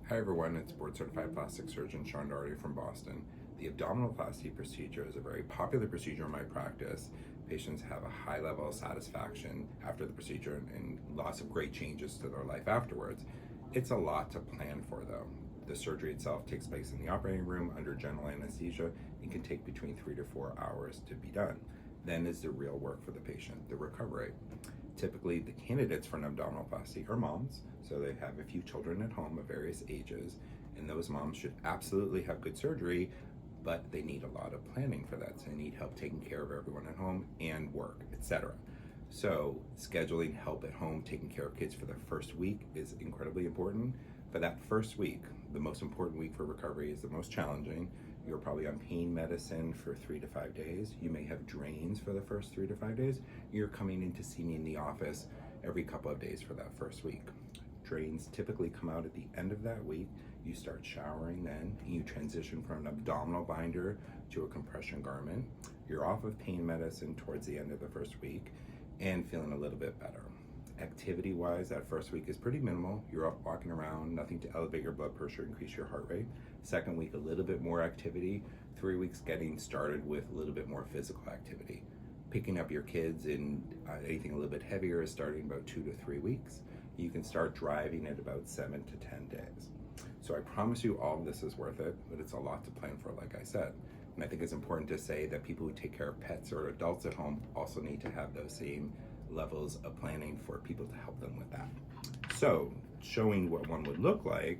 Hi everyone, it's board certified plastic surgeon Sean Doherty from Boston. The abdominoplasty procedure is a very popular procedure in my practice. Patients have a high level of satisfaction after the procedure and lots of great changes to their life afterwards. It's a lot to plan for though. The surgery itself takes place in the operating room under general anesthesia and can take between 3 to 4 hours to be done. Then is the real work for the patient, the recovery. Typically, the candidates for an abdominoplasty are moms, so they have a few children at home of various ages, and those moms should absolutely have good surgery, but they need a lot of planning for that. So they need help taking care of everyone at home and work, etc. So scheduling help at home, taking care of kids for the first week is incredibly important. For that first week, the most important week for recovery is the most challenging. You're probably on pain medicine for 3 to 5 days. You may have drains for the first 3 to 5 days. You're coming in to see me in the office every couple of days for that first week. Drains typically come out at the end of that week. You start showering then. You transition from an abdominal binder to a compression garment. You're off of pain medicine towards the end of the first week and feeling a little bit better. Activity-wise, that first week is pretty minimal. You're up walking around, nothing to elevate your blood pressure, increase your heart rate. Second week, a little bit more activity. 3 weeks getting started with a little bit more physical activity. Picking up your kids in anything a little bit heavier is starting about 2 to 3 weeks. You can start driving at about 7 to 10 days. So I promise you all of this is worth it, but it's a lot to plan for, like I said. And I think it's important to say that people who take care of pets or adults at home also need to have those same levels of planning for people to help them with that. So showing what one would look like,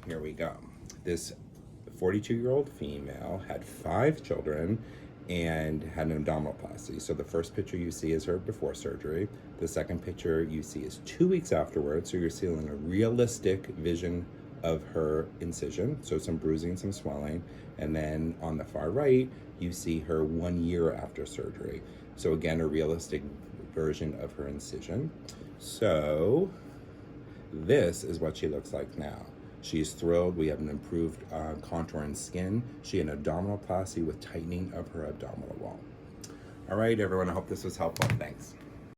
here we go. This 42-year-old female had 5 children and had an abdominoplasty. So the first picture you see is her before surgery. The second picture you see is 2 weeks afterwards. So you're seeing a realistic vision of her incision. So some bruising, some swelling. And then on the far right, you see her 1 year after surgery. So again, a realistic version of her incision. So this is what she looks like now. She's thrilled. We have an improved contour and skin. She had an abdominoplasty with tightening of her abdominal wall. All right, everyone, I hope this was helpful. Thanks.